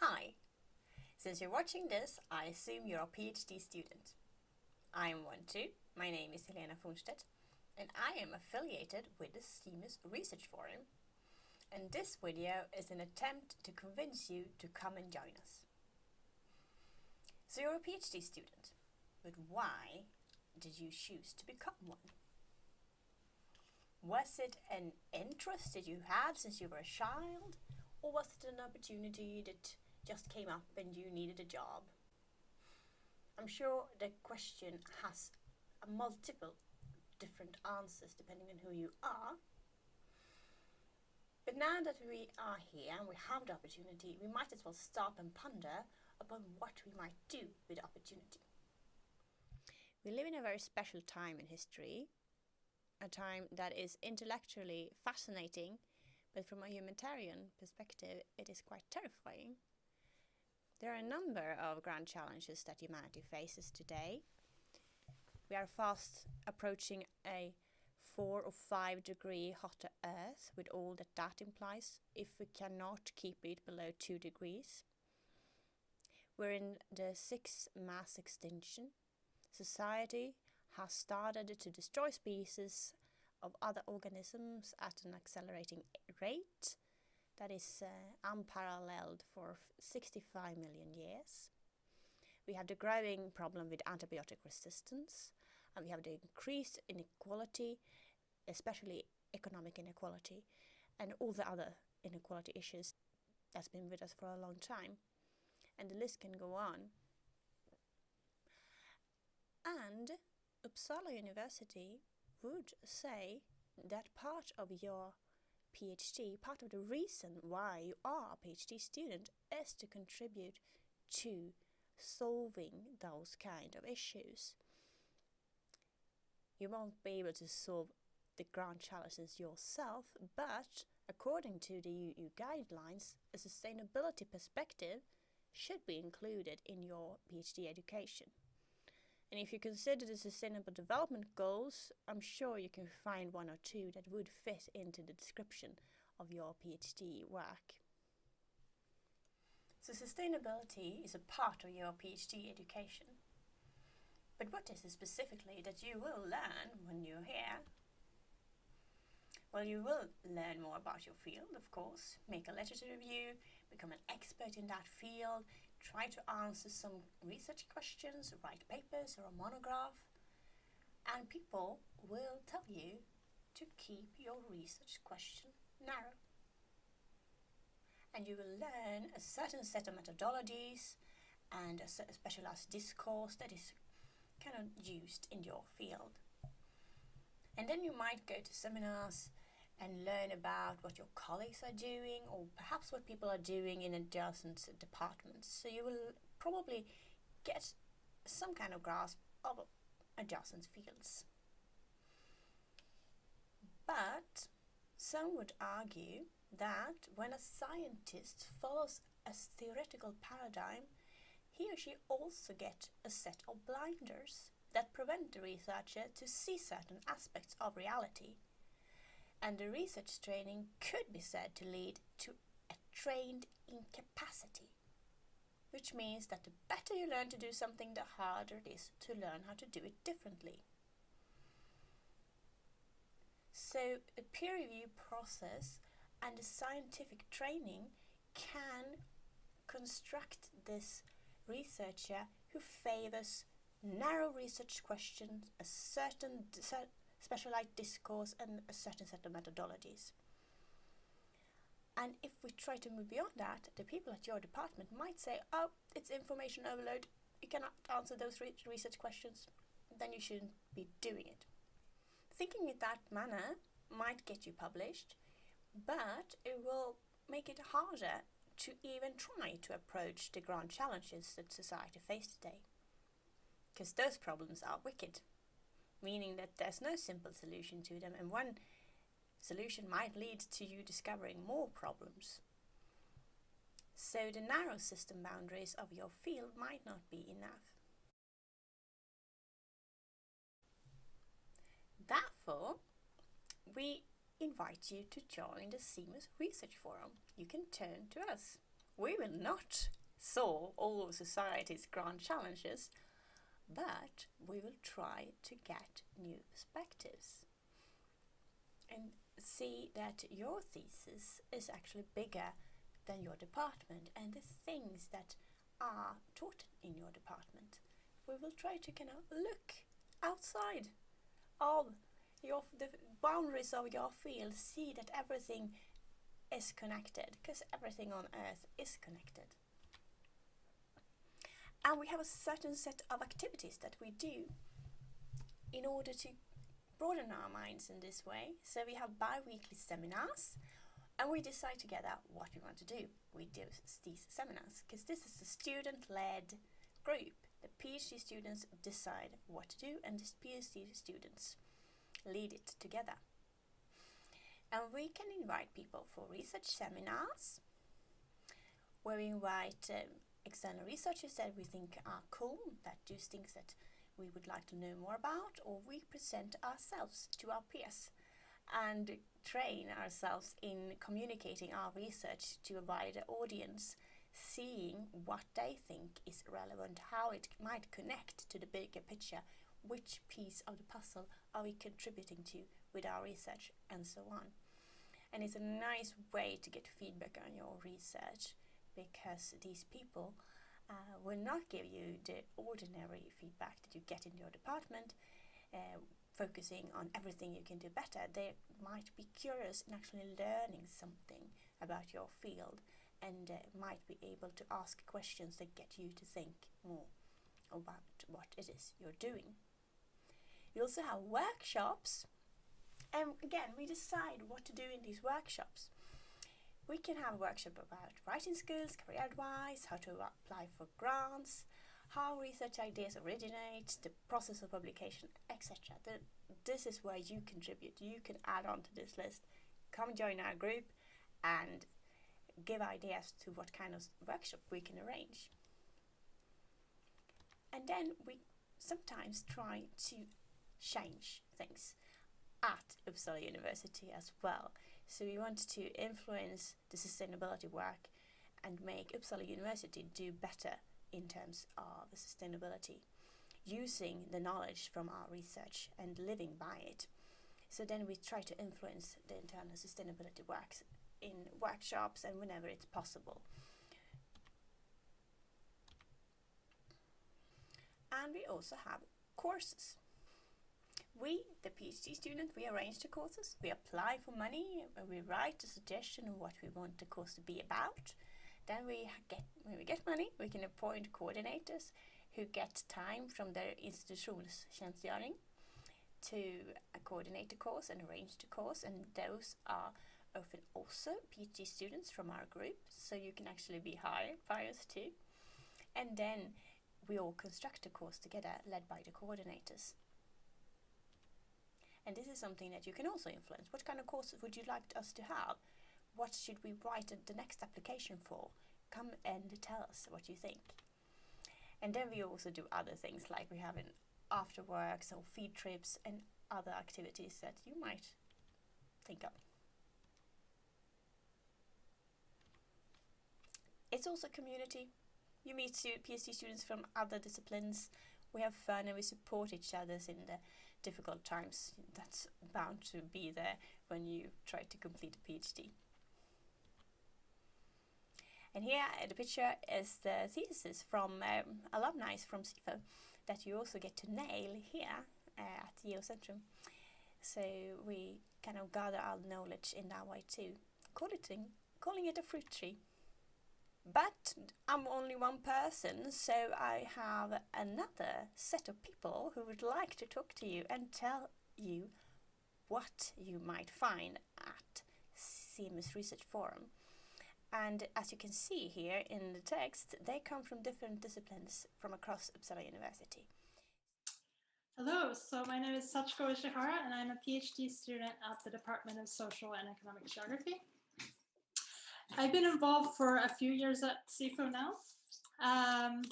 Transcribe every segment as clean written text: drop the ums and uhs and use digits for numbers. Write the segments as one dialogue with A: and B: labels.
A: Hi! Since you're watching this, I assume you're a PhD student. I am one too. My name is Helena Fornstedt, and I am affiliated with the STEAMUS Research Forum. And this video is an attempt to convince you to come and join us. So you're a PhD student, but why did you choose to become one? Was it an interest that you had since you were a child, or was it an opportunity that just came up and you needed a job? I'm sure the question has multiple different answers depending on who you are. But now that we are here and we have the opportunity, we might as well stop and ponder upon what we might do with the opportunity. We live in a very special time in history, a time that is intellectually fascinating, but from a humanitarian perspective, it is quite terrifying. There are a number of grand challenges that humanity faces today. We are fast approaching a 4 or 5 degree hotter Earth, with all that implies if we cannot keep it below 2 degrees. We're in the 6th mass extinction. Society has started to destroy species of other organisms at an accelerating rate that is unparalleled for 65 million years. We have the growing problem with antibiotic resistance, and we have the increased inequality, especially economic inequality, and all the other inequality issues that's been with us for a long time. And the list can go on. And Uppsala University would say that part of your PhD, part of the reason why you are a PhD student is to contribute to solving those kind of issues. You won't be able to solve the grand challenges yourself, but according to the EU guidelines, a sustainability perspective should be included in your PhD education. And if you consider the Sustainable Development Goals, I'm sure you can find one or two that would fit into the description of your PhD work. So sustainability is a part of your PhD education. But what is it specifically that you will learn when you're here? Well, you will learn more about your field, of course, make a literature review, become an expert in that field, try to answer some research questions, write papers or a monograph, and people will tell you to keep your research question narrow. And you will learn a certain set of methodologies and a specialized discourse that is kind of used in your field. And then you might go to seminars and learn about what your colleagues are doing, or perhaps what people are doing in adjacent departments. So you will probably get some kind of grasp of adjacent fields. But some would argue that when a scientist follows a theoretical paradigm, he or she also gets a set of blinders that prevent the researcher to see certain aspects of reality. And the research training could be said to lead to a trained incapacity, which means that the better you learn to do something, the harder it is to learn how to do it differently. So the peer review process and the scientific training can construct this researcher who favors narrow research questions, a certain specialized discourse, and a certain set of methodologies. And if we try to move beyond that, the people at your department might say, oh, it's information overload, you cannot answer those research questions, then you shouldn't be doing it. Thinking in that manner might get you published, but it will make it harder to even try to approach the grand challenges that society faces today. Because those problems are wicked, meaning that there's no simple solution to them, and one solution might lead to you discovering more problems. So the narrow system boundaries of your field might not be enough. Therefore, we invite you to join the STEAMUS Research Forum. You can turn to us. We will not solve all of society's grand challenges, but we will try to get new perspectives and see that your thesis is actually bigger than your department and the things that are taught in your department. We will try to kind of look outside of the boundaries of your field, see that everything is connected, because everything on earth is connected. And we have a certain set of activities that we do in order to broaden our minds in this way. So we have bi-weekly seminars, and we decide together what we want to do. We do these seminars because this is a student-led group. The PhD students decide what to do, and the PhD students lead it together. And we can invite people for research seminars, where we invite external researchers that we think are cool, that do things that we would like to know more about, or we present ourselves to our peers and train ourselves in communicating our research to a wider audience, seeing what they think is relevant, how it might connect to the bigger picture, which piece of the puzzle are we contributing to with our research, and so on. And it's a nice way to get feedback on your research, because these people will not give you the ordinary feedback that you get in your department, focusing on everything you can do better. They might be curious in actually learning something about your field, and might be able to ask questions that get you to think more about what it is you're doing. We also have workshops, and again we decide what to do in these workshops. We can have a workshop about writing skills, career advice, how to apply for grants, how research ideas originate, the process of publication, etc. This is where you contribute. You can add on to this list. Come join our group and give ideas to what kind of workshop we can arrange. And then we sometimes try to change things at Uppsala University as well. So we want to influence the sustainability work and make Uppsala University do better in terms of sustainability, using the knowledge from our research and living by it. So then we try to influence the internal sustainability works in workshops and whenever it's possible. And we also have courses. We, the PhD student, we arrange the courses, we apply for money, we write a suggestion of what we want the course to be about. Then when we get money, we can appoint coordinators who get time from their institutionstjänstgöring to coordinate the course and arrange the course, and those are often also PhD students from our group, so you can actually be hired by us too. And then we all construct a course together, led by the coordinators. And this is something that you can also influence. What kind of courses would you like us to have? What should we write the next application for? Come and tell us what you think. And then we also do other things, like we have an after works or field trips and other activities that you might think of. It's also community. You meet PhD students from other disciplines. We have fun and we support each other in the difficult times. That's bound to be there when you try to complete a PhD. And here the picture is the thesis from alumni from SIFO that you also get to nail here at Geocentrum. So we kind of gather our knowledge in that way too, calling it a fruit tree. But I'm only one person, so I have another set of people who would like to talk to you and tell you what you might find at CMS Research Forum. And as you can see here in the text, they come from different disciplines from across Uppsala University.
B: Hello, so my name is Sachiko Ishihara, and I'm a PhD student at the Department of Social and Economic Geography. I've been involved for a few years at SIFO now. And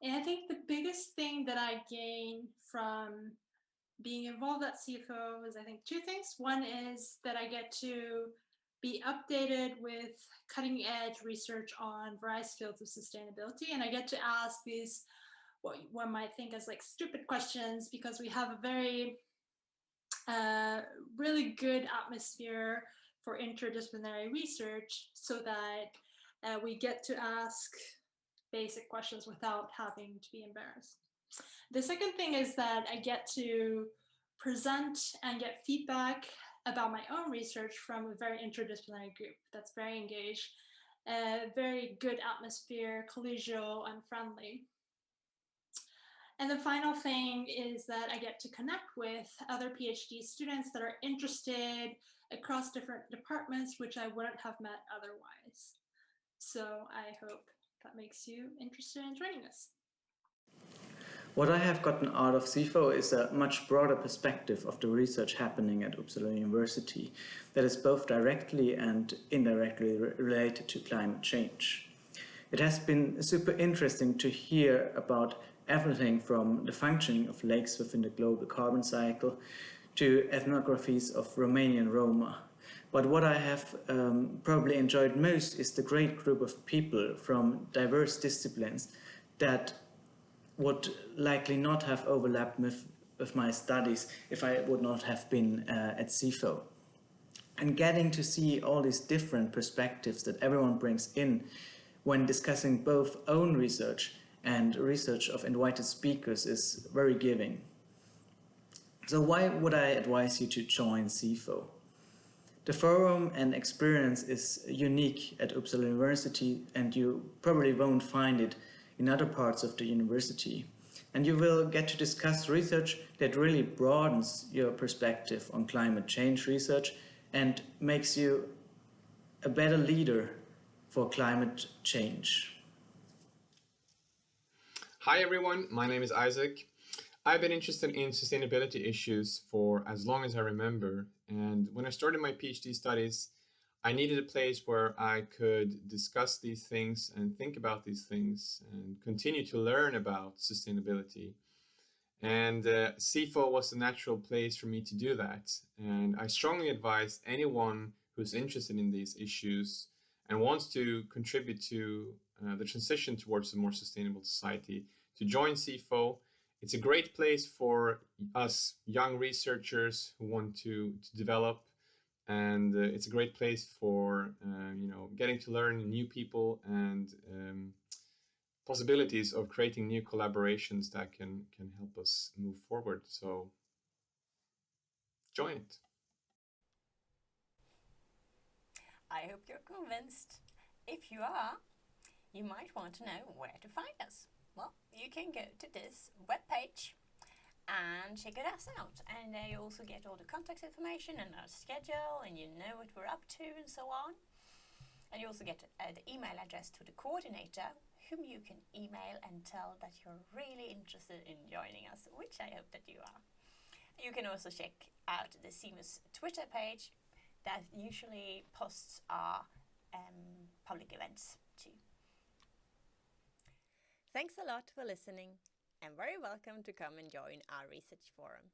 B: I think the biggest thing that I gain from being involved at SIFO is, I think, two things. One is that I get to be updated with cutting edge research on various fields of sustainability. And I get to ask these, what one might think as like stupid questions, because we have a very really good atmosphere for interdisciplinary research, so that we get to ask basic questions without having to be embarrassed. The second thing is that I get to present and get feedback about my own research from a very interdisciplinary group that's very engaged, very good atmosphere, collegial and friendly. And the final thing is that I get to connect with other PhD students that are interested across different departments, which I wouldn't have met otherwise. So I hope that makes you interested in joining us.
C: What I have gotten out of CIFO is a much broader perspective of the research happening at Uppsala University that is both directly and indirectly related to climate change. It has been super interesting to hear about everything from the functioning of lakes within the global carbon cycle to ethnographies of Romanian Roma. But what I have probably enjoyed most is the great group of people from diverse disciplines that would likely not have overlapped with my studies if I would not have been at CIFO. And getting to see all these different perspectives that everyone brings in when discussing both own research and research of invited speakers is very giving. So why would I advise you to join CIFO? The forum and experience is unique at Uppsala University, and you probably won't find it in other parts of the university. And you will get to discuss research that really broadens your perspective on climate change research and makes you a better leader for climate change.
D: Hi everyone, my name is Isaac. I've been interested in sustainability issues for as long as I remember, and when I started my PhD studies, I needed a place where I could discuss these things and think about these things and continue to learn about sustainability. And CIFO was the natural place for me to do that. And I strongly advise anyone who's interested in these issues and wants to contribute to the transition towards a more sustainable society to join CIFO. It's a great place for us young researchers who want to develop, and it's a great place for getting to learn new people and possibilities of creating new collaborations that can help us move forward. So join it.
A: I hope you're convinced. If you are, you might want to know where to find us. Well, you can go to this webpage and check us out. And you also get all the contact information and our schedule, and you know what we're up to and so on. And you also get the email address to the coordinator, whom you can email and tell that you're really interested in joining us, which I hope that you are. You can also check out the CIMUS Twitter page that usually posts our public events too. Thanks a lot for listening, and very welcome to come and join our research forum.